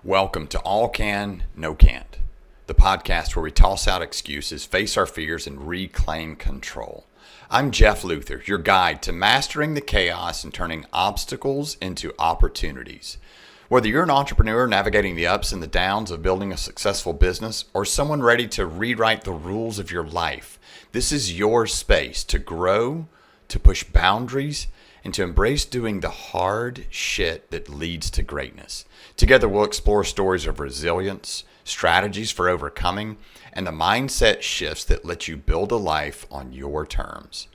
Welcome to All Can, No Can't, the podcast where we toss out excuses, face our fears, and reclaim control. I'm Jeff Luther, your guide to mastering the chaos and turning obstacles into opportunities. Whether you're an entrepreneur navigating the ups and the downs of building a successful business or someone ready to rewrite the rules of your life, this is your space to grow, to push boundaries, and to embrace doing the hard shit that leads to greatness. Together, we'll explore stories of resilience, strategies for overcoming, and the mindset shifts that let you build a life on your terms.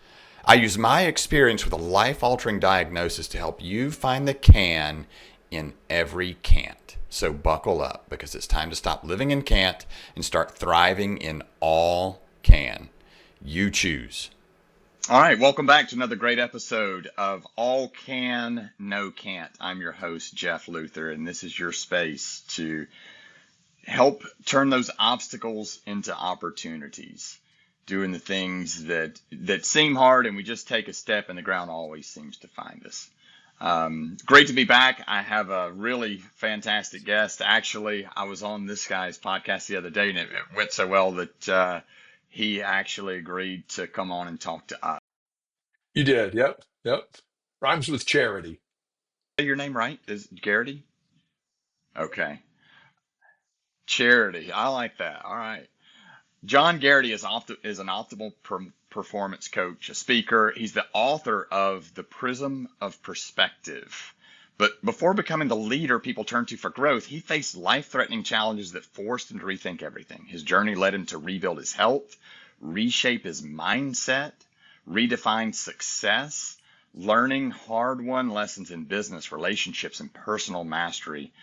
I use my experience with a life-altering diagnosis to help you find the can in every can't. So buckle up, because it's time to stop living in can't and start thriving in all can. You choose. All right, welcome back to another great episode of All Can, No Can't. I'm your host, Jeff Luther, and this is your space to help turn those obstacles into opportunities, doing the things that seem hard, and we just take a step and the ground always seems to find us. Great to be back. I have a really fantastic guest. Actually, I was on this guy's podcast the other day, and it went so well that he actually agreed to come on and talk to us. You did. Yep. Yep. Rhymes with charity. Say your name right? Is it Geraghty? Okay. Charity. I like that. All right. John Geraghty is an optimal performance coach, a speaker. He's the author of The Prism of Perspective. But before becoming the leader people turn to for growth, he faced life-threatening challenges that forced him to rethink everything. His journey led him to rebuild his health, reshape his mindset, redefine success, learning hard-won lessons in business, relationships, and personal mastery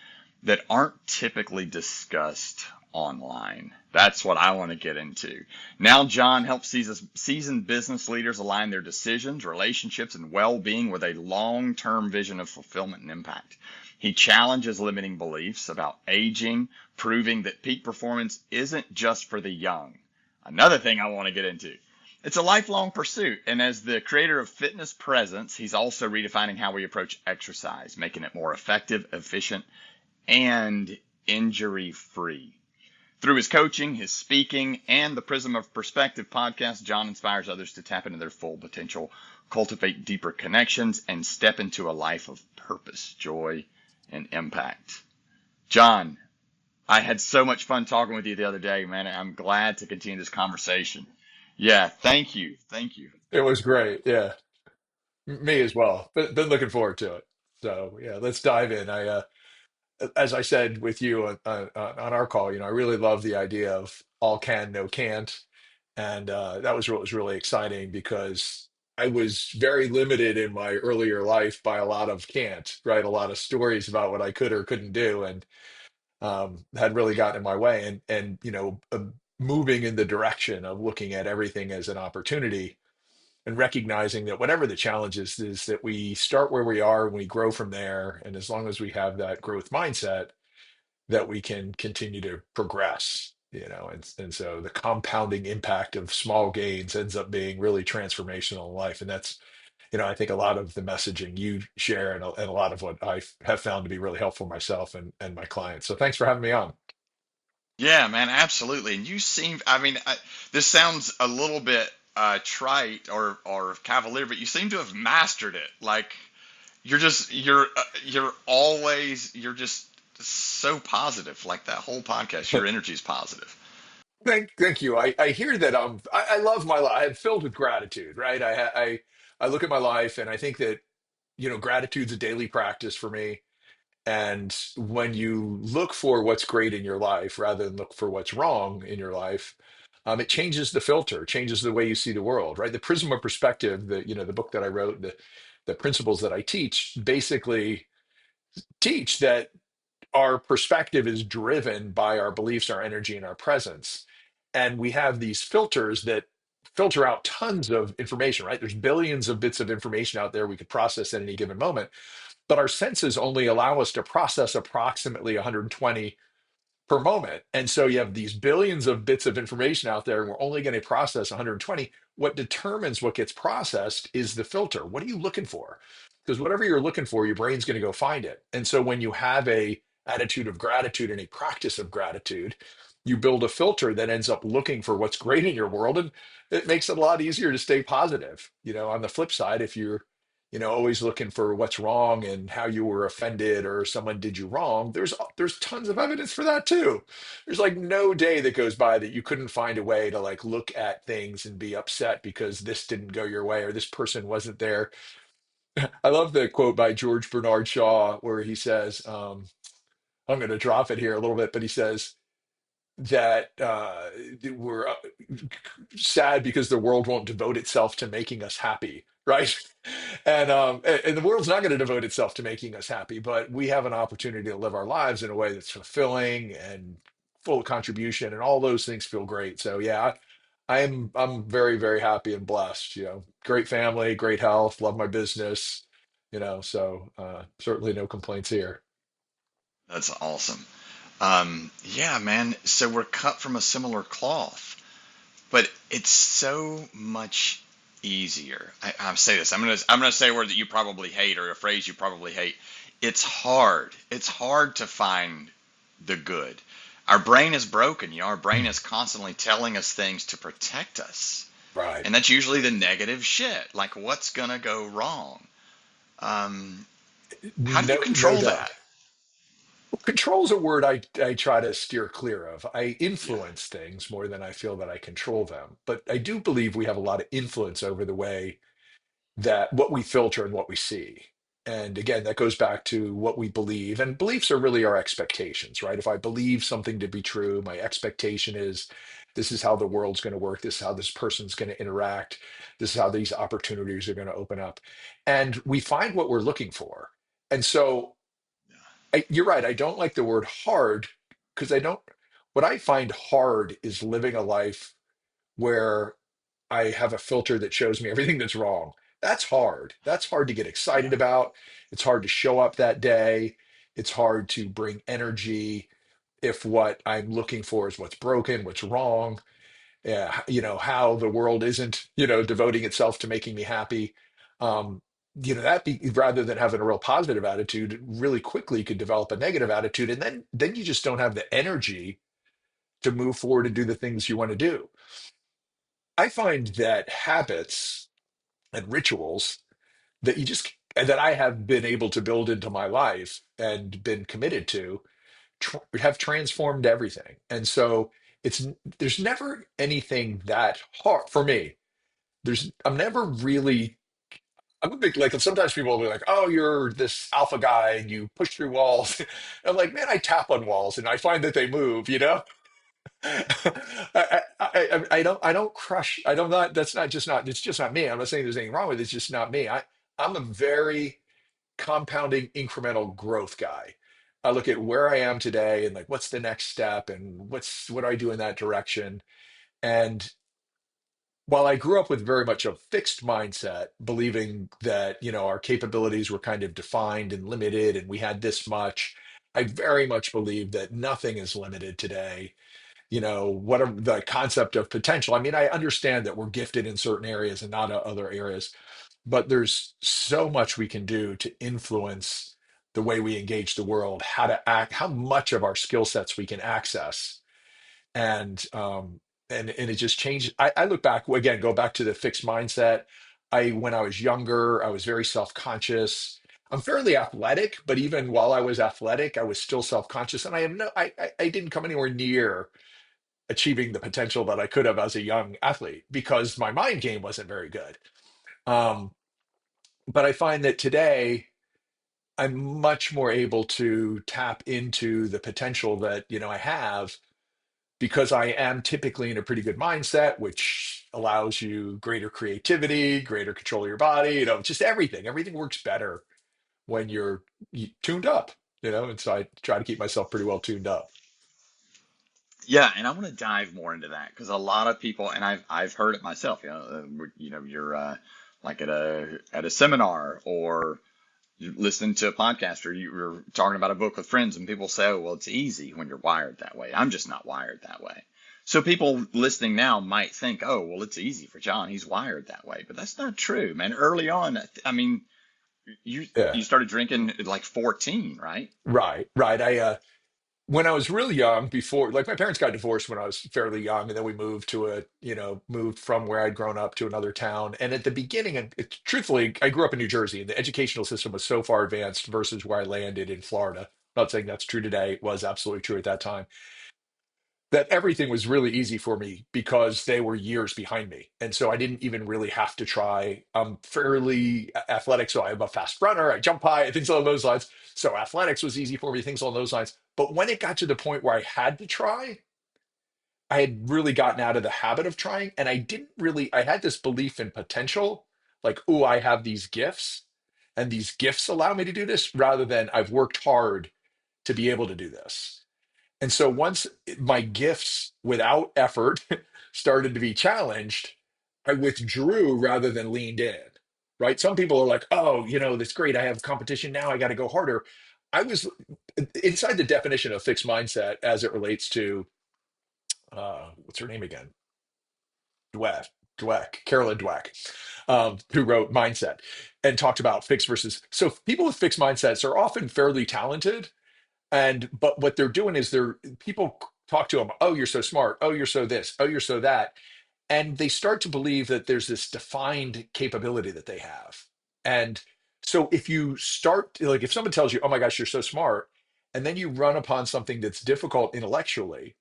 that aren't typically discussed online. That's what I want to get into. Now, John helps seasoned business leaders align their decisions, relationships, and well-being with a long-term vision of fulfillment and impact. He challenges limiting beliefs about aging, proving that peak performance isn't just for the young. Another thing I want to get into. It's a lifelong pursuit, and as the creator of Fitness Presence, he's also redefining how we approach exercise, making it more effective, efficient, and injury-free. Through his coaching, his speaking, and the Prism of Perspective podcast, John inspires others to tap into their full potential, cultivate deeper connections, and step into a life of purpose, joy, and impact. John, I had so much fun talking with you the other day, man. I'm glad to continue this conversation. Yeah, thank you. Thank you. It was great. Yeah. Me as well. But been looking forward to it. So yeah, let's dive in. As I said with you on our call, I really love the idea of all can, no can't, and that was what was really exciting because I was very limited in my earlier life by a lot of can't, right? A lot of stories about what I could or couldn't do, and had really gotten in my way. And moving in the direction of looking at everything as an opportunity and recognizing that whatever the challenge is that we start where we are and we grow from there. And as long as we have that growth mindset, that we can continue to progress, and so the compounding impact of small gains ends up being really transformational in life. And that's, I think a lot of the messaging you share and a lot of what I have found to be really helpful myself and my clients. So thanks for having me on. Yeah, man, absolutely. And you seem, this sounds a little bit trite or cavalier, but you seem to have mastered it. Like you're just so positive. Like that whole podcast, your energy is positive. Thank you. I hear that I love my life. I'm filled with gratitude, right? I look at my life and I think that, gratitude's a daily practice for me. And when you look for what's great in your life rather than look for what's wrong in your life, it changes the filter, changes the way you see the world, right? The Prism of Perspective, the book that I wrote, the principles that I teach basically teach that our perspective is driven by our beliefs, our energy, and our presence. And we have these filters that filter out tons of information, right? There's billions of bits of information out there we could process at any given moment, but our senses only allow us to process approximately 120 per moment. And so you have these billions of bits of information out there, and we're only going to process 120. What determines what gets processed is the filter. What are you looking for? Because whatever you're looking for, your brain's going to go find it. And so when you have a attitude of gratitude and a practice of gratitude, you build a filter that ends up looking for what's great in your world, and it makes it a lot easier to stay positive. On the flip side, if you're always looking for what's wrong and how you were offended or someone did you wrong, there's tons of evidence for that too. There's like no day that goes by that you couldn't find a way to like look at things and be upset because this didn't go your way or this person wasn't there. I love the quote by George Bernard Shaw where he says, I'm going to drop it here a little bit, but he says that we're sad because the world won't devote itself to making us happy, right? And the world's not going to devote itself to making us happy, but we have an opportunity to live our lives in a way that's fulfilling and full of contribution, and all those things feel great. So yeah, I'm very, very happy and blessed. Great family, great health, love my business. So certainly no complaints here. That's awesome. Yeah, man. So we're cut from a similar cloth, but it's so much easier. I'll say this. I'm gonna say a word that you probably hate, or a phrase you probably hate. It's hard. It's hard to find the good. Our brain is broken. Our brain Mm. is constantly telling us things to protect us, Right. and that's usually the negative shit. Like what's gonna go wrong. Um, how do you No control doubt. that? Control is a word I try to steer clear of. I Yeah. influence things more than I feel that I control them. But I do believe we have a lot of influence over the way that what we filter and what we see. And again, that goes back to what we believe. And beliefs are really our expectations, right? If I believe something to be true, my expectation is this is how the world's going to work. This is how this person's going to interact. This is how these opportunities are going to open up. And we find what we're looking for. And so you're right. I don't like the word hard because I don't, what I find hard is living a life where I have a filter that shows me everything that's wrong. That's hard. That's hard to get excited Yeah. about. It's hard to show up that day. It's hard to bring energy if what I'm looking for is what's broken, what's wrong, how the world isn't, devoting itself to making me happy. Um, rather than having a real positive attitude, really quickly could develop a negative attitude, and then you just don't have the energy to move forward and do the things you want to do. I find that habits and rituals that I have been able to build into my life and been committed to have transformed everything. And so it's there's never anything that hard for me. I'm never really I'm a big like sometimes people will be like, "Oh, you're this alpha guy and you push through walls." I'm like, "Man, I tap on walls and I find that they move." I don't crush. I don't not. That's not just not. It's just not me. I'm not saying there's anything wrong with it. It's just not me. I'm a very compounding incremental growth guy. I look at where I am today and like what's the next step and what do I do in that direction. And while I grew up with very much a fixed mindset, believing that our capabilities were kind of defined and limited, and we had this much, I very much believe that nothing is limited today. What are the concept of potential? I mean, I understand that we're gifted in certain areas and not other areas, but there's so much we can do to influence the way we engage the world, how to act, how much of our skill sets we can access. And it just changed. I look back again, go back to the fixed mindset. When I was younger, I was very self-conscious. I'm fairly athletic, but even while I was athletic, I was still self-conscious, and I didn't come anywhere near achieving the potential that I could have as a young athlete because my mind game wasn't very good. Um, but I find that today I'm much more able to tap into the potential that I have because I am typically in a pretty good mindset, which allows you greater creativity, greater control of your body, just everything. Everything works better when you're tuned up, and so I try to keep myself pretty well tuned up. Yeah, and I want to dive more into that because a lot of people, and I've heard it myself. You're like at a seminar or you listen to a podcast or you're talking about a book with friends, and people say, "Oh, well, it's easy when you're wired that way." I'm just not wired that way. So people listening now might think, "Oh, well, it's easy for John. He's wired that way," but that's not true, man. Early on, I mean, you Yeah. you started drinking at like 14, right? Right. Right. When I was really young, before, like, my parents got divorced when I was fairly young, and then we moved to moved from where I'd grown up to another town. And at the beginning, and truthfully, I grew up in New Jersey, and the educational system was so far advanced versus where I landed in Florida. Not saying that's true today. It was absolutely true at that time, that everything was really easy for me because they were years behind me. And so I didn't even really have to try. I'm fairly athletic, so I'm a fast runner, I jump high, things along those lines. So athletics was easy for me, things along those lines. But when it got to the point where I had to try, I had really gotten out of the habit of trying. And I didn't really, I had this belief in potential, like, oh, I have these gifts, and these gifts allow me to do this, rather than I've worked hard to be able to do this. And so once my gifts without effort started to be challenged, I withdrew rather than leaned in. Right? Some people are like, "Oh, that's great. I have competition now. I got to go harder." I was inside the definition of fixed mindset as it relates to what's her name again? Carolyn Dweck, who wrote Mindset and talked about fixed versus. So people with fixed mindsets are often fairly talented, but what they're doing is people talk to them, oh, you're so smart, oh, you're so this, oh, you're so that, and they start to believe that there's this defined capability that they have. And so if you start, like, if someone tells you, oh my gosh, you're so smart, and then you run upon something that's difficult intellectually,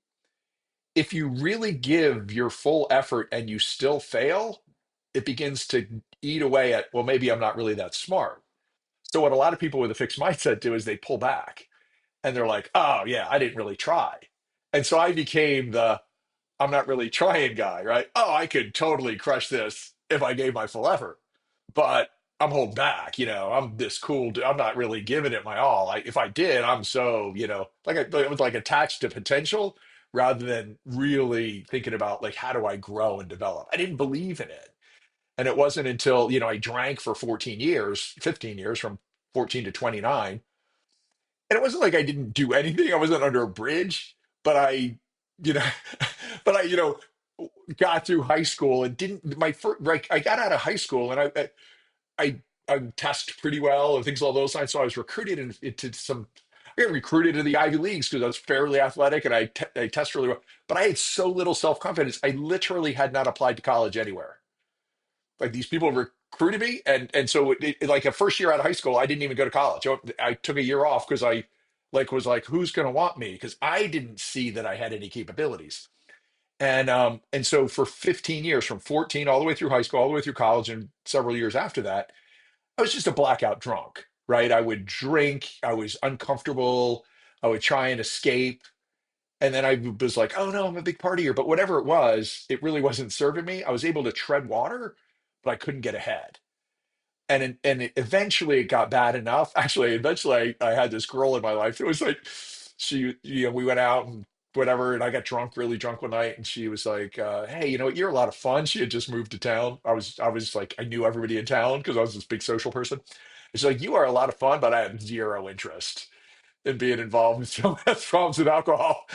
if you really give your full effort and you still fail, it begins to eat away at, well, maybe I'm not really that smart. So what a lot of people with a fixed mindset do is they pull back, and they're like, oh yeah, I didn't really try. And so I became the I'm not really trying guy, right? Oh, I could totally crush this if I gave my full effort, but I'm holding back. I'm this cool. I'm not really giving it my all. If I did, I'm so, like, I was like attached to potential rather than really thinking about, like, how do I grow and develop. I didn't believe in it. And it wasn't until, I drank for 14 years, 15 years, from 14 to 29, and it wasn't like I didn't do anything. I wasn't under a bridge, but you know, but got through high school and didn't my first, like, I got out of high school, and I test pretty well and things along those lines. So I was recruited into some. I got recruited to the Ivy Leagues because I was fairly athletic, and I test really well. But I had so little self confidence. I literally had not applied to college anywhere. Like, these people recruited me, and so like, a first year out of high school, I didn't even go to college. I took a year off because I, like, was like, who's going to want me? Because I didn't see that I had any capabilities. And so for 15 years, from 14 all the way through high school, all the way through college, and several years after that, I was just a blackout drunk. Right? I would drink. I was uncomfortable. I would try and escape. And then I was like, oh no, I'm a big partier. But whatever it was, it really wasn't serving me. I was able to tread water, but I couldn't get ahead. Eventually it got bad enough. Actually, eventually I had this girl in my life. It was like, we went out and whatever, and I got drunk, really drunk one night, and she was like, "Hey, you're a lot of fun." She had just moved to town. I was like, I knew everybody in town because I was this big social person. She's like, "You are a lot of fun, but I have zero interest in being involved in some problems with alcohol."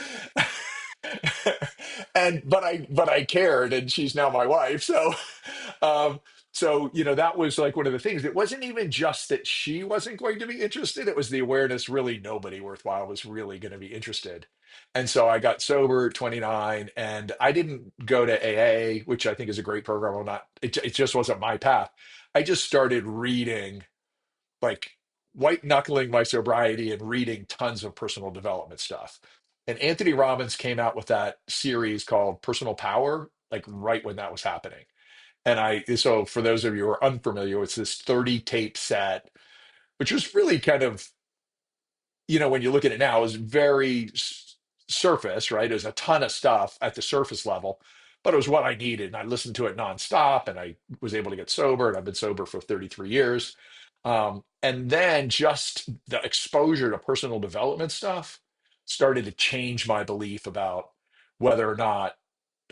But I cared, and she's now my wife. Um, that was like one of the things. It wasn't even just that she wasn't going to be interested. It was the awareness, really nobody worthwhile was really going to be interested. And so I got sober at 29, and I didn't go to AA, which I think is a great program. It just wasn't my path. I just started reading, like, white knuckling my sobriety and reading tons of personal development stuff. And Anthony Robbins came out with that series called Personal Power, like, right when that was happening. So for those of you who are unfamiliar, it's this 30 tape set, which was really kind of, when you look at it now, is very surface, right? There's a ton of stuff at the surface level, but it was what I needed. And I listened to it nonstop, and I was able to get sober, and I've been sober for 33 years. And then just the exposure to personal development stuff started to change my belief about whether or not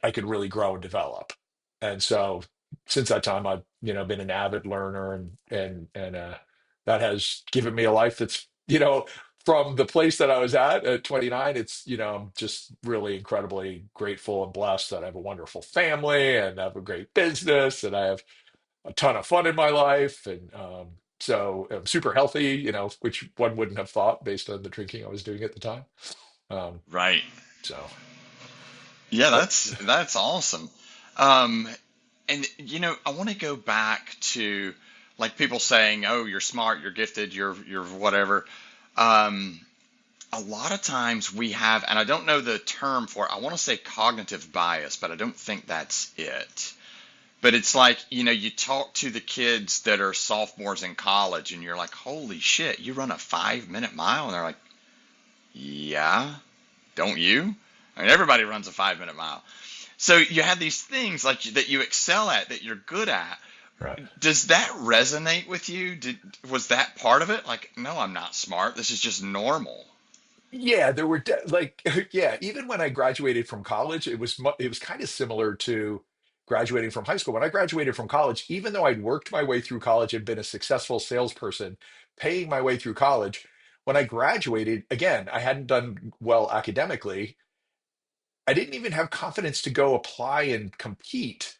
I could really grow and develop. And so since that time, I've, been an avid learner, and that has given me a life that's, from the place that I was at 29, it's, I'm just really incredibly grateful and blessed that I have a wonderful family, and I have a great business, and I have a ton of fun in my life. And So super healthy, which one wouldn't have thought based on the drinking I was doing at the time. Um, Right. so, Yeah, but that's awesome. Um, and I want to go back to like people saying, "Oh, you're smart, you're gifted, you're whatever." Um, a lot of times we have, and I don't know the term for it. I want to say cognitive bias, but I don't think that's it. But it's like, you talk to the kids that are sophomores in college, and you're like, "Holy shit, you run a 5 minute mile?" And they're like, "Yeah, don't you?" I mean, everybody runs a 5 minute mile. So you have these things like that you excel at, that you're good at. right. Does that resonate with you? Was that part of it? Like, no, I'm not smart. This is just normal. Yeah, there were like yeah, even when I graduated from college, it was kind of similar to graduating from high school. When I graduated from college, even though I'd worked my way through college and been a successful salesperson, paying my way through college, when I graduated, again, I hadn't done well academically. I didn't even have confidence to go apply and compete.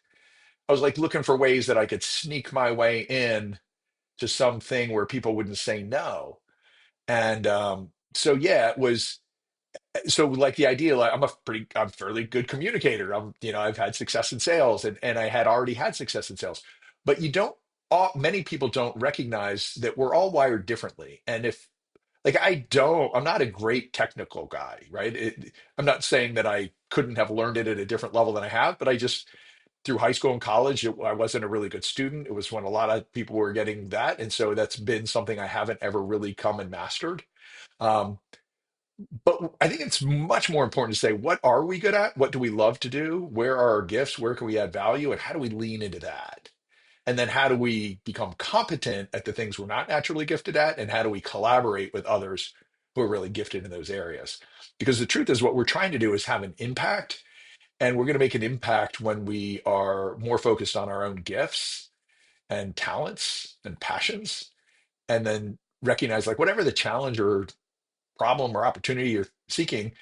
I was like looking for ways that I could sneak my way in to something where people wouldn't say no. And so yeah, it was so like the idea, like I'm fairly good communicator. I've had success in sales, and I had already had success in sales. But many people don't recognize that we're all wired differently. And if like I'm not a great technical guy, right? I'm not saying that I couldn't have learned it at a different level than I have, but I just through high school and college, I wasn't a really good student. It was when a lot of people were getting that, and so that's been something I haven't ever really come and mastered. Um, but I think it's much more important to say, what are we good at? What do we love to do? Where are our gifts? Where can we add value? And how do we lean into that? And then how do we become competent at the things we're not naturally gifted at? And how do we collaborate with others who are really gifted in those areas? Because the truth is, what we're trying to do is have an impact. And we're going to make an impact when we are more focused on our own gifts and talents and passions. And then recognize, like, whatever the challenge or problem or opportunity you're seeking,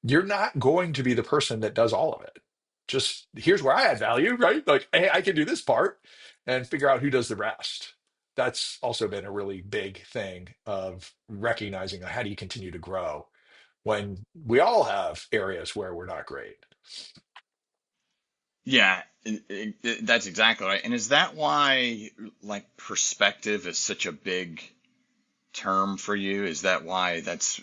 you're not going to be the person that does all of it. Just here's where I add value, right? Like, hey, I can do this part and figure out who does the rest. That's also been a really big thing of recognizing how do you continue to grow when we all have areas where we're not great. Yeah, that's exactly right. And is that why, like, perspective is such a big term for you? Is that why that's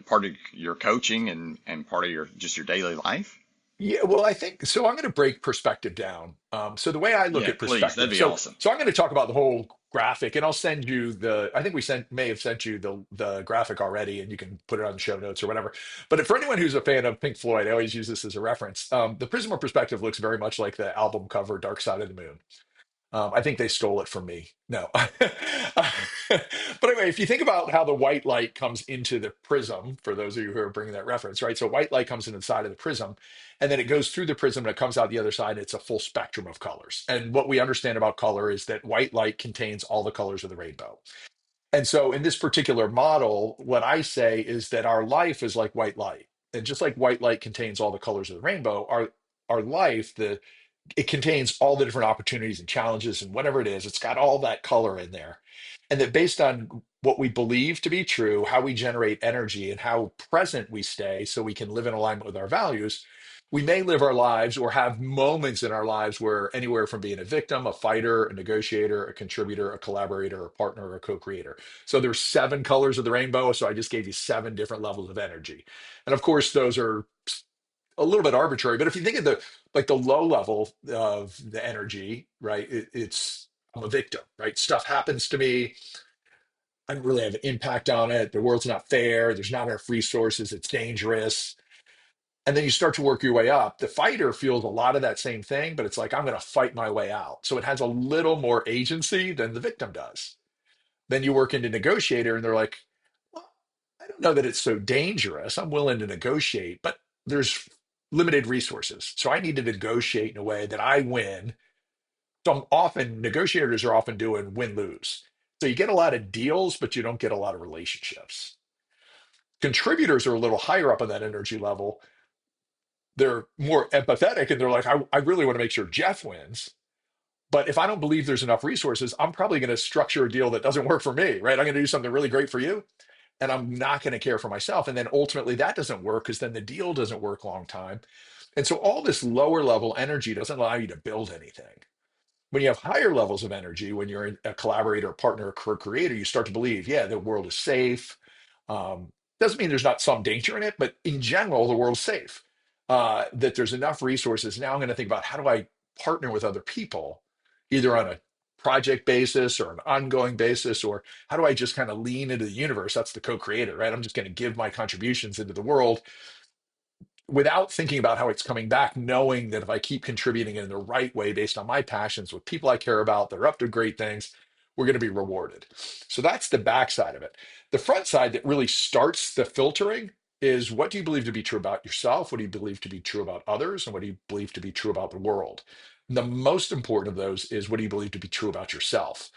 part of your coaching and part of your just your daily life? Yeah, well, I think so. I'm going to break perspective down. So the way I look Yeah, at please. That'd perspective, be awesome. so I'm going to talk about the whole graphic, and I'll send you the. I think may have sent you the graphic already, and you can put it on the show notes or whatever. But for anyone who's a fan of Pink Floyd, I always use this as a reference. The Prism of Perspective looks very much like the album cover "Dark Side of the Moon." I think they stole it from me. No. But anyway, if you think about how the white light comes into the prism, for those of you who are bringing that reference, right? So white light comes into the side of the prism, and then it goes through the prism and it comes out the other side. It's a full spectrum of colors. And what we understand about color is that white light contains all the colors of the rainbow. And so in this particular model, what I say is that our life is like white light. And just like white light contains all the colors of the rainbow, our life, it contains all the different opportunities and challenges and whatever it is, it's got all that color in there. And that based on what we believe to be true, how we generate energy and how present we stay so we can live in alignment with our values, we may live our lives or have moments in our lives where anywhere from being a victim, a fighter, a negotiator, a contributor, a collaborator, a partner, or a co-creator. So there's 7 colors of the rainbow. So I just gave you 7 different levels of energy. And of course, those are a little bit arbitrary, but if you think of the low level of the energy, right? It's I'm a victim, right? Stuff happens to me. I don't really have an impact on it. The world's not fair. There's not enough resources. It's dangerous. And then you start to work your way up. The fighter feels a lot of that same thing, but it's like, I'm going to fight my way out. So it has a little more agency than the victim does. Then you work into negotiator, and they're like, well, I don't know that it's so dangerous. I'm willing to negotiate, but there's limited resources. So I need to negotiate in a way that I win. So negotiators are often doing win lose. So you get a lot of deals, but you don't get a lot of relationships. Contributors are a little higher up on that energy level. They're more empathetic and they're like, I really want to make sure Jeff wins, But if I don't believe there's enough resources, I'm probably going to structure a deal that doesn't work for me, right? I'm going to do something really great for you, and I'm not going to care for myself. And then ultimately that doesn't work because then the deal doesn't work long time. And so all this lower level energy doesn't allow you to build anything. When you have higher levels of energy, when you're a collaborator, a partner, a creator, you start to believe, yeah, the world is safe. Um, doesn't mean there's not some danger in it, but in general, the world's safe. That there's enough resources. Now I'm going to think about how do I partner with other people, either on a project basis or an ongoing basis, or how do I just kind of lean into the universe? That's the co-creator, right? I'm just going to give my contributions into the world without thinking about how it's coming back, knowing that if I keep contributing in the right way based on my passions with people I care about, they're up to great things, we're going to be rewarded. So that's the backside of it. The front side that really starts the filtering is, what do you believe to be true about yourself? What do you believe to be true about others? And what do you believe to be true about the world? And the most important of those is, what do you believe to be true about yourself?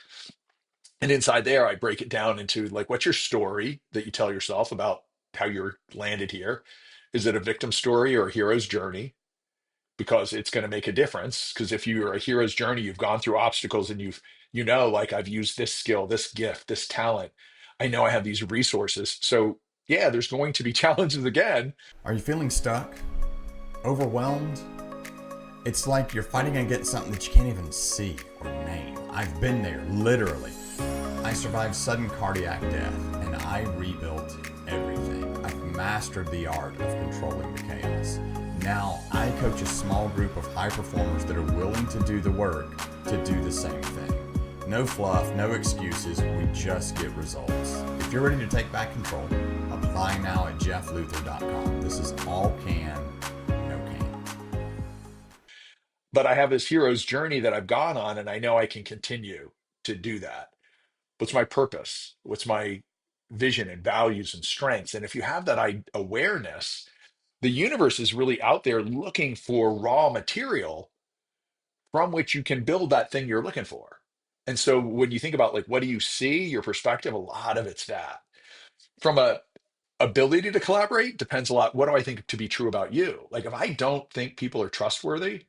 And inside there, I break it down into, like, what's your story that you tell yourself about how you're landed here? Is it a victim story or a hero's journey? Because it's going to make a difference. Because if you're a hero's journey, you've gone through obstacles and like, I've used this skill, this gift, this talent. I know I have these resources. So yeah, there's going to be challenges again. Are you feeling stuck? Overwhelmed? It's like you're fighting against something that you can't even see or name. I've been there, literally. I survived sudden cardiac death and I rebuilt everything. I've mastered the art of controlling the chaos. Now I coach a small group of high performers that are willing to do the work to do the same thing. No fluff, no excuses, we just get results. If you're ready to take back control, apply now at jeffluther.com. This is all can, no can. But I have this hero's journey that I've gone on, and I know I can continue to do that. What's my purpose? What's my vision and values and strengths? And if you have that awareness, the universe is really out there looking for raw material from which you can build that thing you're looking for. And so when you think about, like, what do you see, your perspective, a lot of it's that. From a ability to collaborate depends a lot. What do I think to be true about you? Like, if I don't think people are trustworthy,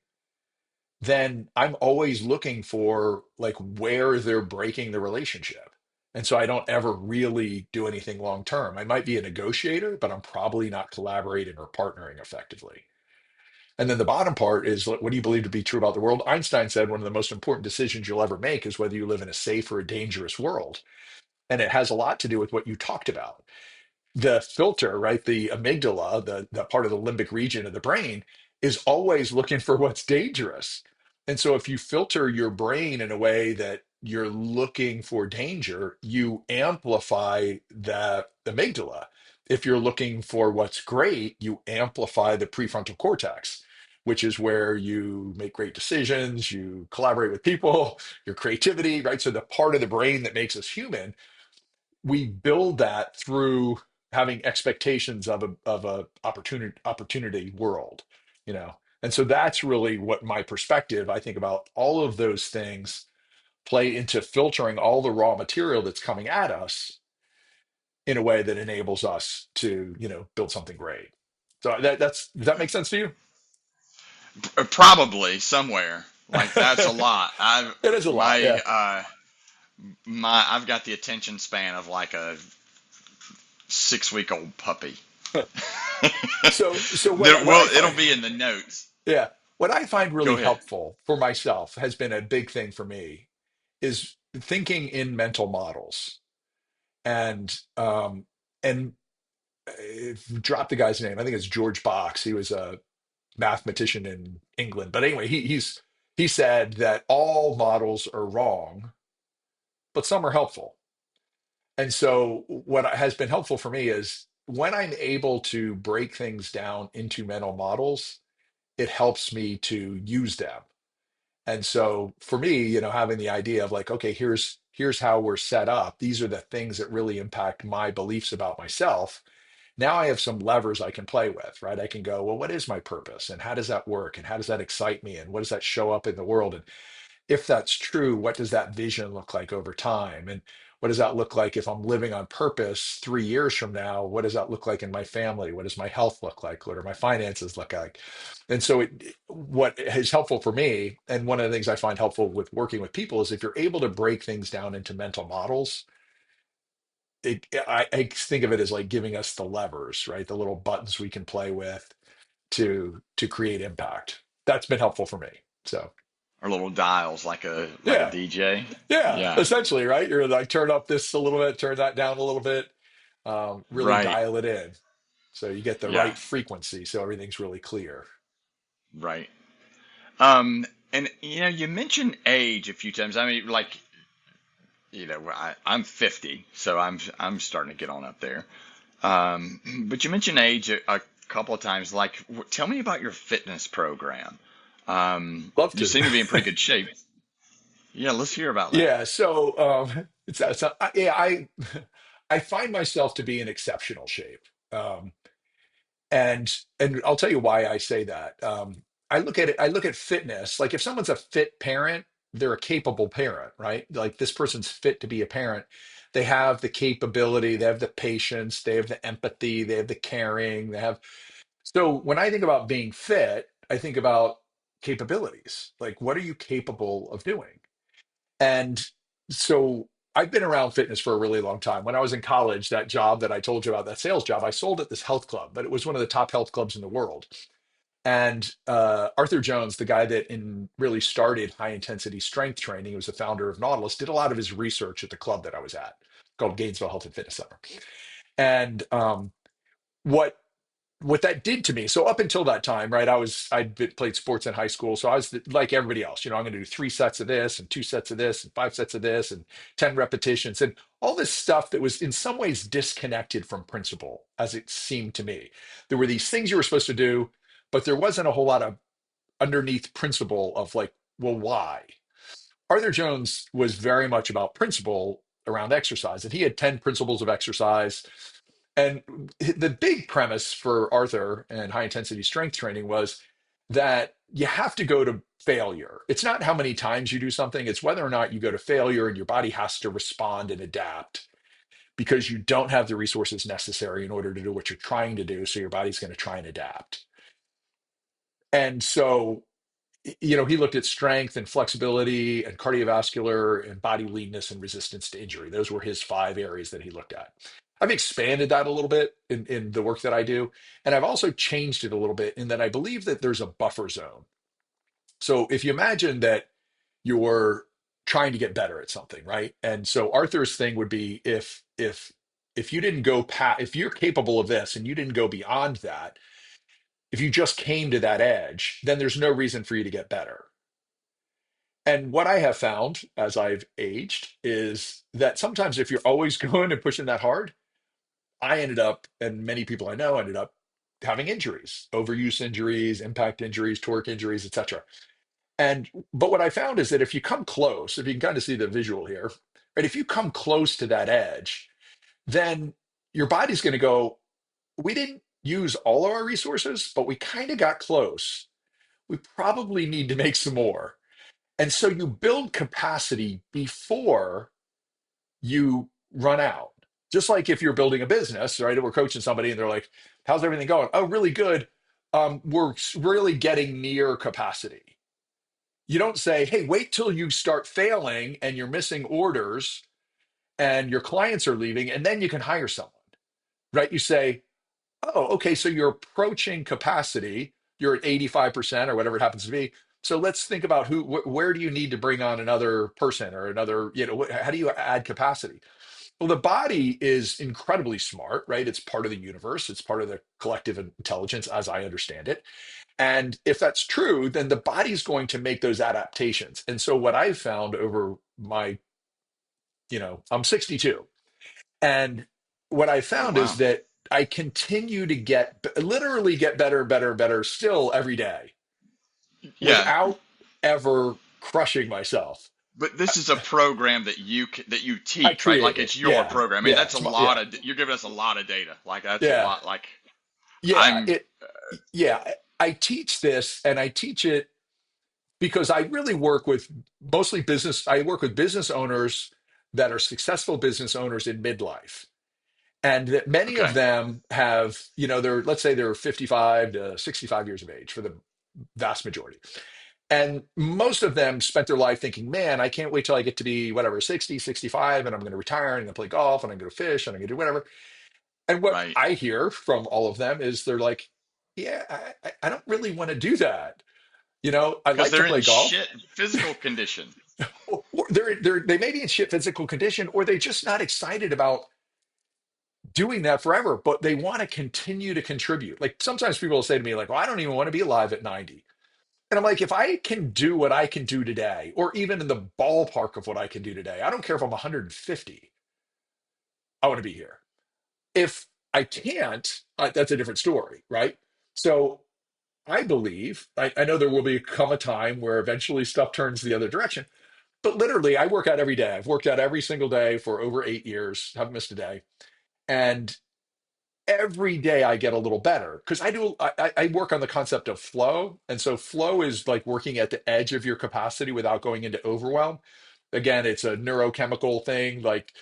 then I'm always looking for, like, where they're breaking the relationship. And so I don't ever really do anything long term. I might be a negotiator, but I'm probably not collaborating or partnering effectively. And then the bottom part is, what do you believe to be true about the world? Einstein said one of the most important decisions you'll ever make is whether you live in a safe or a dangerous world. And it has a lot to do with what you talked about. The filter, right? The amygdala, the part of the limbic region of the brain, is always looking for what's dangerous. And so if you filter your brain in a way that you're looking for danger, you amplify the amygdala. If you're looking for what's great, you amplify the prefrontal cortex, which is where you make great decisions, you collaborate with people, your creativity, right? So the part of the brain that makes us human, we build that through having expectations of a opportunity world, you know. And so that's really what my perspective, I think, about all of those things play into filtering all the raw material that's coming at us in a way that enables us to, build something great. So does that make sense to you? Probably somewhere. Like, that's a lot. I've It is a lot, my yeah. I've got the attention span of like a 6 week old puppy. So what I Well, it'll find, be in the notes. yeah, what I find Go really ahead. helpful for myself has been a big thing for me is thinking in mental models. And drop the guy's name. I think it's George Box. He was a mathematician in England. But anyway, he said that all models are wrong, but some are helpful. And so what has been helpful for me is, when I'm able to break things down into mental models, it helps me to use them. And so for me, having the idea of, like, okay, here's how we're set up. These are the things that really impact my beliefs about myself. Now I have some levers I can play with, right? I can go, well, what is my purpose? And how does that work? And how does that excite me? And what does that show up in the world? And if that's true, what does that vision look like over time? And What does that look like if I'm living on purpose 3 years from now? What does that look like in my family? What does my health look like? What do my finances look like? And so, what is helpful for me, and one of the things I find helpful with working with people, is if you're able to break things down into mental models. I think of it as like giving us the levers, right? The little buttons we can play with to create impact. That's been helpful for me. So Or little dials like a yeah, DJ. yeah, Yeah. essentially, right? You're like, turn up this a little bit, turn that down a little bit, really Right. dial it in so you get the Yeah. right frequency, so everything's really clear. Right. And you mentioned age a few times. I mean, like, I'm 50, so I'm starting to get on up there. But you mentioned age a couple of times. Like, tell me about your fitness program. Love You to. seem to be in pretty good shape. Yeah, let's hear about that. Yeah, so yeah, I find myself to be in exceptional shape. Um, and I'll tell you why I say that. I look at it, I look at fitness, like if someone's a fit parent, they're a capable parent, right? Like this person's fit to be a parent. They have the capability, they have the patience, they have the empathy, they have the caring, they have. So when I think about being fit, I think about capabilities. Like what are you capable of doing? And so I've been around fitness for a really long time. When I was in college, that job that I told you about, that sales job, I sold at this health club, but it was one of the top health clubs in the world. And Arthur Jones, the guy that really started high intensity strength training, he was the founder of Nautilus, did a lot of his research at the club that I was at, called Gainesville Health and Fitness Center. And what what that did to me. So up until that time, right, played sports in high school, so I was like everybody else. I'm going to do 3 sets of this and 2 sets of this and 5 sets of this and 10 repetitions and all this stuff that was in some ways disconnected from principle, as it seemed to me. There were these things you were supposed to do, but there wasn't a whole lot of underneath principle of like, well, why? Arthur Jones was very much about principle around exercise, and he had 10 principles of exercise. And the big premise for Arthur and high intensity strength training was that you have to go to failure. It's not how many times you do something, it's whether or not you go to failure and your body has to respond and adapt because you don't have the resources necessary in order to do what you're trying to do. So your body's going to try and adapt. And so he looked at strength and flexibility and cardiovascular and body leanness and resistance to injury. Those were his 5 areas that he looked at. I've expanded that a little bit in the work that I do. And I've also changed it a little bit in that I believe that there's a buffer zone. So if you imagine that you're trying to get better at something, right? And so Arthur's thing would be if you didn't go past, if you're capable of this and you didn't go beyond that, if you just came to that edge, then there's no reason for you to get better. And what I have found as I've aged is that sometimes if you're always going and pushing that hard, I ended up, and many people I know ended up having injuries, overuse injuries, impact injuries, torque injuries, etc. And but what I found is that if you come close, if you can kind of see the visual here, right? If you come close to that edge, then your body's going to go, we didn't use all of our resources, but we kind of got close. We probably need to make some more. And so you build capacity before you run out. Just like if you're building a business, right? We're coaching somebody and they're like, how's everything going? Oh, really good. We're really getting near capacity. You don't say, hey, wait till you start failing and you're missing orders and your clients are leaving, and then you can hire someone, right? You say, oh, okay, so you're approaching capacity. You're at 85% or whatever it happens to be. So let's think about where do you need to bring on another person or another, how do you add capacity? Well, the body is incredibly smart, right? It's part of the universe. It's part of the collective intelligence, as I understand it. And if that's true, then the body's going to make those adaptations. And so what I've found over I'm 62. And what I Oh, found is wow. that I continue to literally get better, better, better still every day Yeah, without ever crushing myself. but this is a program that you I teach, right? Like created. it's your Yeah. program. I mean, Yeah. that's a Yeah. lot you're giving us a lot of data. Like that's a Yeah. lot. Like Yeah. I'm I teach this and I teach it because I really work with mostly business. I work with business owners that are successful business owners in midlife. And that many of Okay. them have, let's say they're 55 to 65 years of age for the vast majority. And most of them spent their life thinking, man, I can't wait till I get to be whatever, 60, 65, and I'm going to retire and I'm going to play golf and I'm going to fish and I'm going to do whatever. And what Right. I hear from all of them is they're like, yeah, I don't really want to do that. I Because like to they're play in golf. shit physical condition. Or they may be in shit physical condition, or they're just not excited about doing that forever, but they want to continue to contribute. Like sometimes people will say to me, like, well, I don't even want to be alive at 90. And I'm like, if I can do what I can do today, or even in the ballpark of what I can do today, I don't care if I'm 150, I want to be here. If I can't, that's a different story, right? So I believe, I know there will come a time where eventually stuff turns the other direction, but literally, I work out every day. I've worked out every single day for over 8 years, haven't missed a day. And every day I get a little better because I work on the concept of flow. And so flow is like working at the edge of your capacity without going into overwhelm. Again, it's a neurochemical thing, like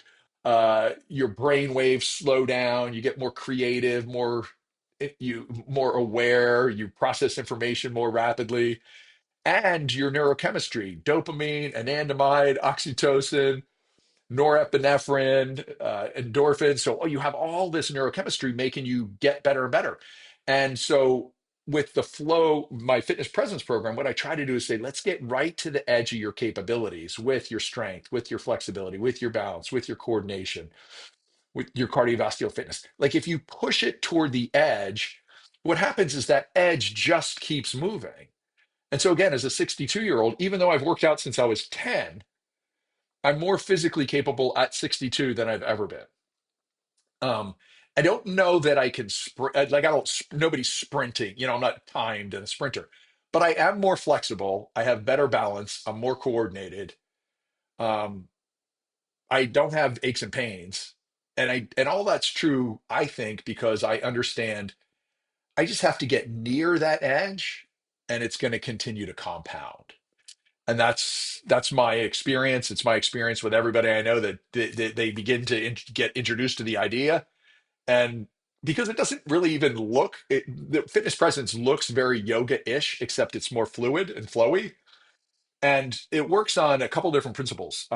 your brain waves slow down, you get more creative, more aware, you process information more rapidly, and your neurochemistry, dopamine, anandamide, oxytocin, norepinephrine, endorphins. So you have all this neurochemistry making you get better and better. And so with the flow, my fitness presence program, what I try to do is say, let's get right to the edge of your capabilities with your strength, with your flexibility, with your balance, with your coordination, with your cardiovascular fitness. Like if you push it toward the edge, what happens is that edge just keeps moving. And so again, as a 62-year-old, even though I've worked out since I was 10, I'm more physically capable at 62 than I've ever been. Um, I don't know that I can sprint, like I don't, nobody's sprinting, I'm not timed and a sprinter, but I am more flexible. I have better balance. I'm more coordinated. Um, I don't have aches and pains. And all that's true, I think, because I understand I just have to get near that edge and it's going to continue to compound. And that's my experience. It's my experience with everybody I know that they begin to get introduced to the idea, and because it doesn't really even the fitness presence looks very yoga-ish, except it's more fluid and flowy, and it works on a couple different principles.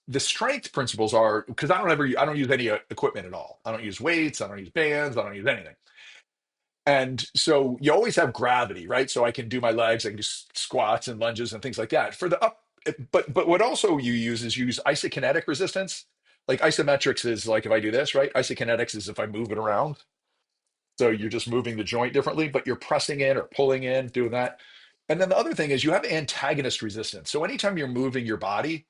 The strength principles are because I don't use any equipment at all. I don't use weights. I don't use bands. I don't use anything. And so you always have gravity, right? So I can do my legs, I can do squats and lunges and things like that. For the up, but what also you use isokinetic resistance. Like isometrics is like if I do this, right? Isokinetics is if I move it around. So you're just moving the joint differently, but you're pressing in or pulling in, doing that. And then the other thing is you have antagonist resistance. So anytime you're moving your body,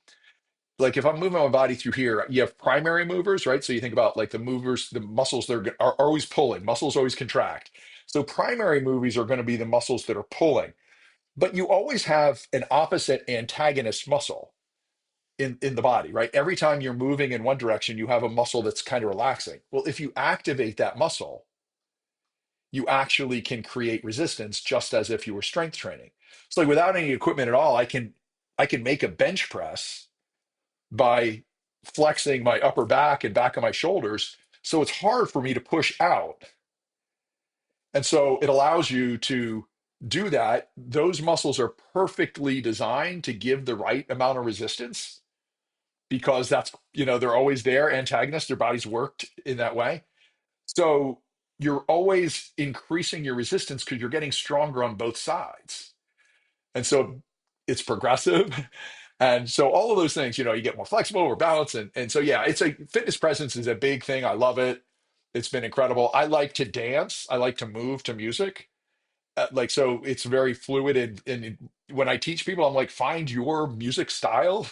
like if I'm moving my body through here, you have primary movers, right? So you think about like the movers, the muscles that are always pulling, muscles always contract. So primary movies are going to be the muscles that are pulling, but you always have an opposite antagonist muscle in the body, right? Every time you're moving in one direction, you have a muscle that's kind of relaxing. Well, if you activate that muscle, you actually can create resistance just as if you were strength training. So like without any equipment at all, I can make a bench press by flexing my upper back and back of my shoulders. So it's hard for me to push out. And so it allows you to do that. Those muscles are perfectly designed to give the right amount of resistance because they're always there, antagonists, their bodies worked in that way. So you're always increasing your resistance because you're getting stronger on both sides. And so it's progressive. And so all of those things, you get more flexible or balanced. And so, yeah, it's a fitness presence is a big thing. I love it. It's been incredible. I like to dance. I like to move to music. So it's very fluid. And when I teach people, I'm like, find your music style.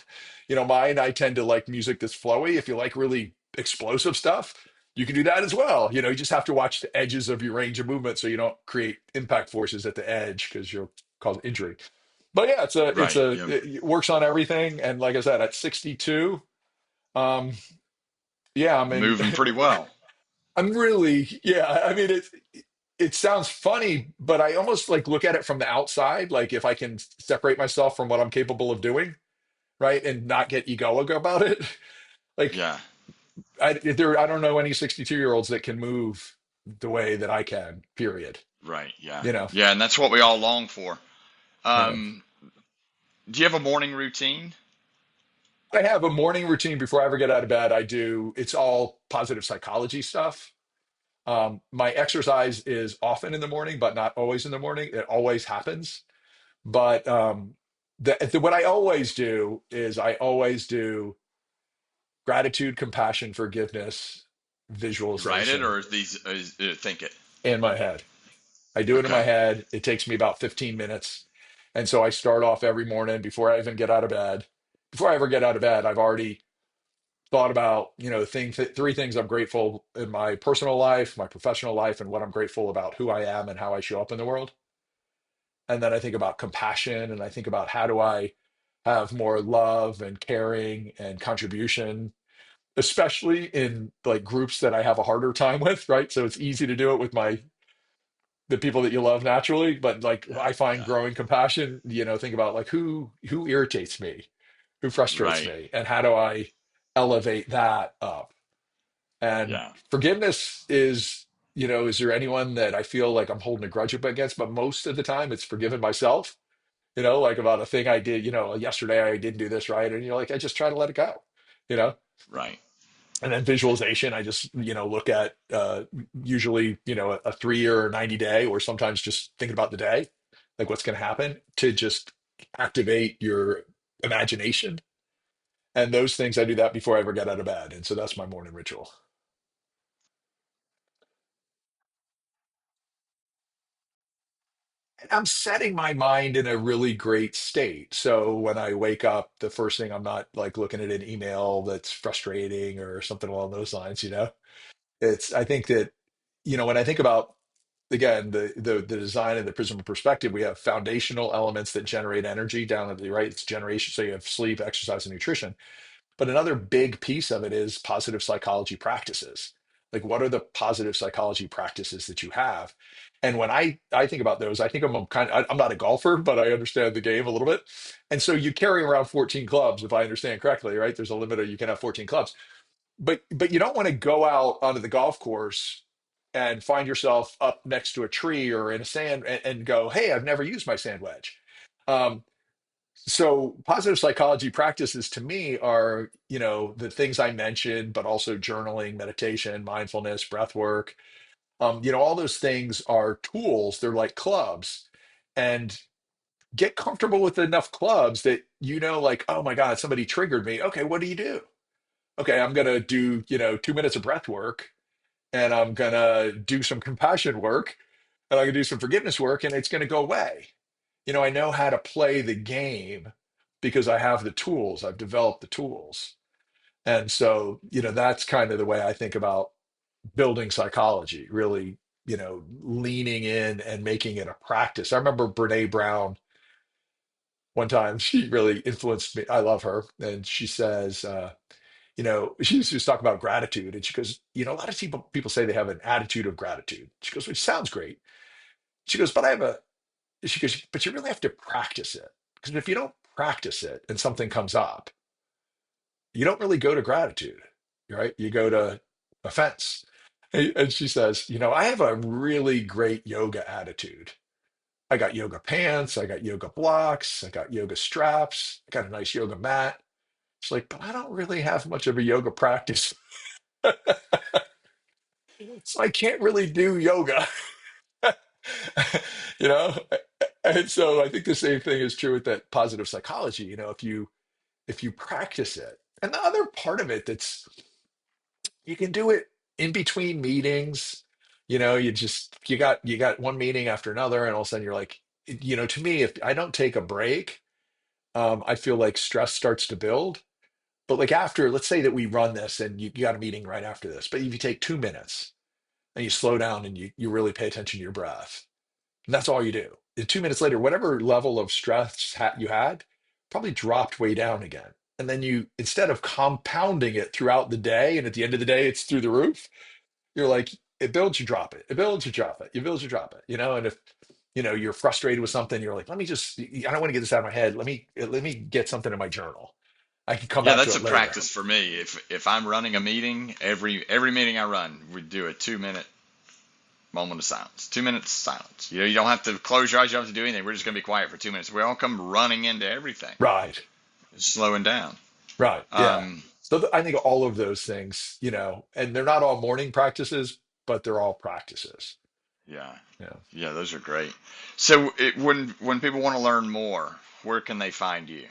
Mine, I tend to like music that's flowy. If you like really explosive stuff, you can do that as well. You just have to watch the edges of your range of movement so you don't create impact forces at the edge because you'll cause injury. But yeah, Right. Yeah. it works on everything. And like I said, at 62, um, yeah, Moving pretty well. I'm really, yeah. I mean, it sounds funny, but I almost like look at it from the outside, like if I can separate myself from what I'm capable of doing, right, and not get egoic about it. Like Yeah. I don't know any 62-year-olds that can move the way that I can, period. Right. Yeah. You know, Yeah. And that's what we all long for. yeah. Um, do you have a morning routine? I have a morning routine before I ever get out of bed. It's all positive psychology stuff. My exercise is often in the morning, but not always in the morning. It always happens. But what I always do is I always do gratitude, compassion, forgiveness, You write it, visualization or think it? in my head. I do it in my Okay. head. It takes me about 15 minutes. And so I start off every morning before I even get out of bed. Before I ever get out of bed, I've already thought about, three things I'm grateful in my personal life, my professional life, and what I'm grateful about who I am and how I show up in the world. And then I think about compassion and I think about how do I have more love and caring and contribution, especially in like groups that I have a harder time with, right? So it's easy to do it with the people that you love naturally, but like Yeah. I find Yeah. growing compassion, think about like who irritates me, who frustrates Right. me, and how do I elevate that up? And Yeah. forgiveness is there anyone that I feel like I'm holding a grudge up against? But most of the time it's forgiving myself, like about a thing I did, yesterday I didn't do this right. And you're like, I just try to let it go, you know? Right. And then visualization, I just, look at usually, a 3 year or 90 day, or sometimes just thinking about the day, like what's going to happen to just activate your imagination. And those things, I do that before I ever get out of bed. And so that's my morning ritual. I'm setting my mind in a really great state. So when I wake up, the first thing, I'm not like looking at an email that's frustrating or something along those lines. I think that, when I think about, again, the design of the Prism of Perspective, we have foundational elements that generate energy down at the right. It's generation. So you have sleep, exercise, and nutrition. But another big piece of it is positive psychology practices. Like, what are the positive psychology practices that you have? And when I think about those, I think I'm not a golfer, but I understand the game a little bit. And so you carry around 14 clubs, if I understand correctly, right? There's a limit of you can have 14 clubs. But you don't want to go out onto the golf course and find yourself up next to a tree or in a sand and go, hey, I've never used my sand wedge. Um, so positive psychology practices to me are, the things I mentioned, but also journaling, meditation, mindfulness, breath work. All those things are tools. They're like clubs. And get comfortable with enough clubs that like, oh my God, somebody triggered me. Okay, what do you do? Okay, I'm gonna do, 2 minutes of breath work, and I'm gonna do some compassion work, and I'm gonna do some forgiveness work, and it's gonna go away. I know how to play the game because I have the tools. I've developed the tools. And so, that's kind of the way I think about building psychology, really, leaning in and making it a practice. I remember Brene Brown one time, she really influenced me. I love her. And she says, she used to just talk about gratitude. And she goes, a lot of people say they have an attitude of gratitude. She goes, which sounds great. She goes, she goes, but you really have to practice it. Because if you don't practice it and something comes up, you don't really go to gratitude, right? You go to offense. And she says, I have a really great yoga attitude. I got yoga pants, I got yoga blocks, I got yoga straps, I got a nice yoga mat. She's like, but I don't really have much of a yoga practice. So I can't really do yoga. you know? And so I think the same thing is true with that positive psychology. If you practice it. And the other part of it that's you can do it in between meetings. You got one meeting after another, and all of a sudden you're like, to me, if I don't take a break, I feel like stress starts to build. But like after, let's say that we run this and you got a meeting right after this, but if you take 2 minutes and you slow down and you really pay attention to your breath, and that's all you do. And 2 minutes later, whatever level of stress you had probably dropped way down again. And then instead of compounding it throughout the day, and at the end of the day, it's through the roof, you're like, it builds, you drop it. It builds, you drop it. You build, you drop it. And if, you're frustrated with something, you're like, let me just, I don't want to get this out of my head. Let me get something in my journal. I can come Yeah, back to that's a it later. practice for me. If I'm running a meeting, every meeting I run, we do a 2 minute moment of silence. 2 minutes silence. You don't have to close your eyes. You don't have to do anything. We're just going to be quiet for 2 minutes. We all come running into everything, Right. slowing down. Right. Yeah. Um, So I think all of those things, and they're not all morning practices, but they're all practices. yeah, Yeah. yeah, those are great. So when people want to learn more, where can they find you?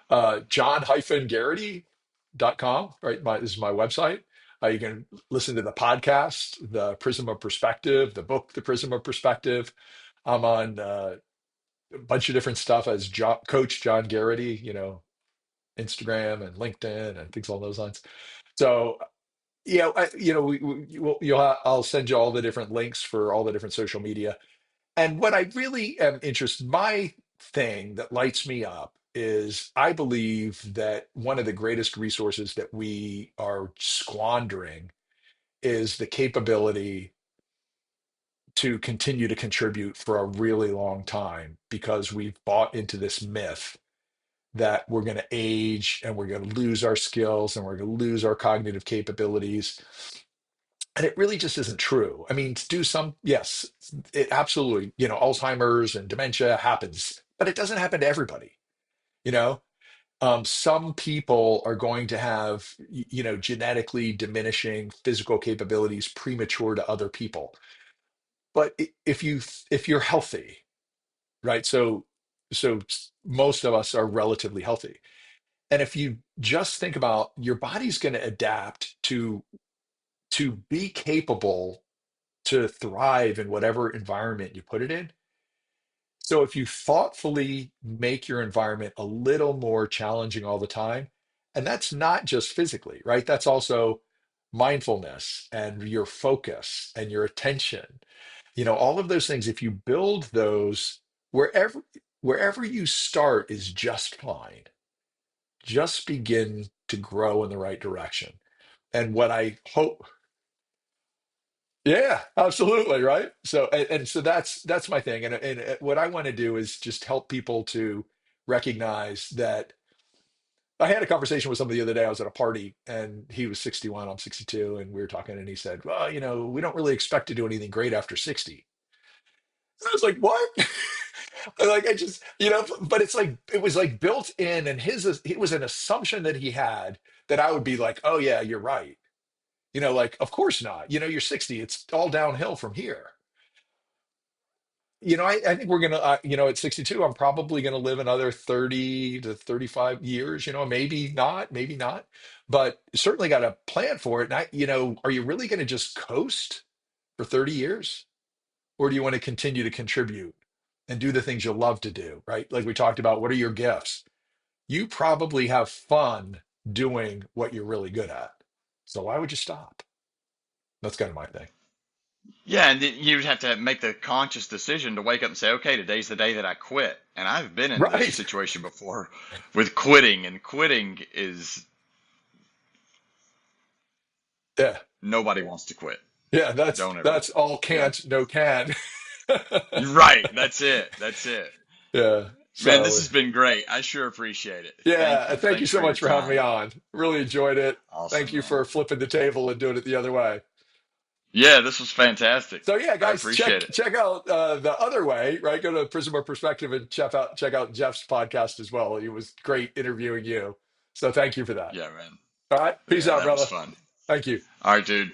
John-Geraghty.com, right? This is my website. You can listen to the podcast, The Prism of Perspective, the book, The Prism of Perspective. I'm on a bunch of different stuff as Coach John Geraghty, Instagram and LinkedIn and things along those lines. So, I'll send you all the different links for all the different social media. And what I really am interested, my thing that lights me up is I believe that one of the greatest resources that we are squandering is the capability to continue to contribute for a really long time because we've bought into this myth that we're going to age and we're going to lose our skills and we're going to lose our cognitive capabilities. And it really just isn't true. I mean, to do yes, it absolutely, Alzheimer's and dementia happens, but it doesn't happen to everybody. You know, some people are going to have, genetically diminishing physical capabilities premature to other people. But if you're healthy, right? So most of us are relatively healthy. And if you just think about your body's going to adapt to be capable to thrive in whatever environment you put it in. So if you thoughtfully make your environment a little more challenging all the time, and that's not just physically, right? That's also mindfulness and your focus and your attention. All of those things, if you build those wherever wherever you start is just fine. Just begin to grow in the right direction. And what I hope, yeah, absolutely, right. So and so that's my thing, and what I want to do is just help people to recognize that. I had a conversation with somebody the other day. I was at a party, and he was 61, I'm 62, and we were talking, and he said, "Well, we don't really expect to do anything great after 60." And I was like, "What?" Like I just, but it's like it was like built in, and it was an assumption that he had that I would be like, "Oh yeah, you're right." Like, of course not. You're 60. It's all downhill from here. I think we're gonna, at 62, I'm probably gonna live another 30 to 35 years. Maybe not, maybe not, but certainly got a plan for it. And are you really gonna just coast for 30 years, or do you want to continue to contribute and do the things you love to do? Right? Like we talked about, what are your gifts? You probably have fun doing what you're really good at. So why would you stop? That's kind of my thing. Yeah, and you'd have to make the conscious decision to wake up and say, okay, today's the day that I quit. And I've been in this Right? situation before with quitting, and quitting is Yeah. nobody wants to quit. Yeah. Don't ever. That's all Yeah. can't, no can. Right. That's it. That's it. Yeah. Man, this So, has been great. I sure appreciate it. Thank yeah. you. Thank you Thanks so for your much for having me time. on. Really enjoyed it. Thank Awesome, you man. for flipping the table and doing it the other way. Yeah, this was fantastic. So yeah, I guys, check appreciate it. check out the other way, right? Go to Prism of Perspective and check out Jeff's podcast as well. It was great interviewing you. So thank you for that. Yeah, man. All right. Peace Yeah, out, that was brother. fun. Thank you. All right, dude.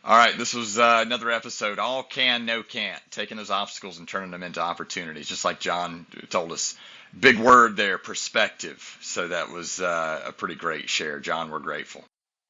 All right, this was another episode. All can, no can't. Taking those obstacles and turning them into opportunities, just like John told us. Big word there, perspective. So that was a pretty great share. John, we're grateful.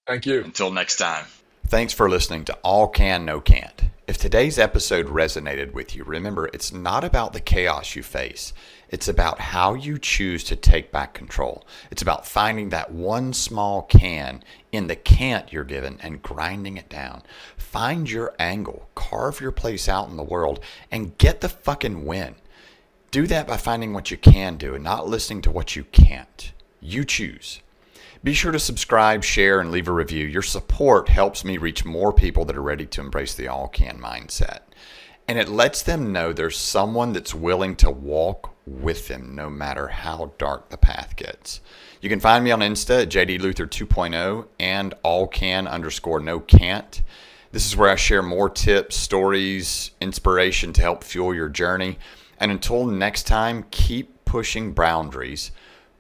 Thank you. Until next time. Thanks for listening to All Can, No Can't. If today's episode resonated with you, remember it's not about the chaos you face. It's about how you choose to take back control. It's about finding that one small can in the can't you're given and grinding it down. Find your angle, carve your place out in the world, and get the fucking win. Do that by finding what you can do and not listening to what you can't. You choose. Be sure to subscribe, share, and leave a review. Your support helps me reach more people that are ready to embrace the all-can mindset. And it lets them know there's someone that's willing to walk with them no matter how dark the path gets. You can find me on Insta at JDLuther 2.0 and allcan_no can't. This is where I share more tips, stories, inspiration to help fuel your journey. And until next time, keep pushing boundaries,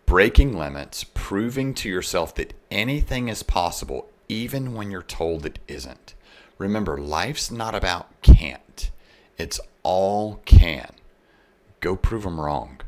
breaking limits, proving to yourself that anything is possible, even when you're told it isn't. Remember, life's not about can't. It's all can. Go prove them wrong.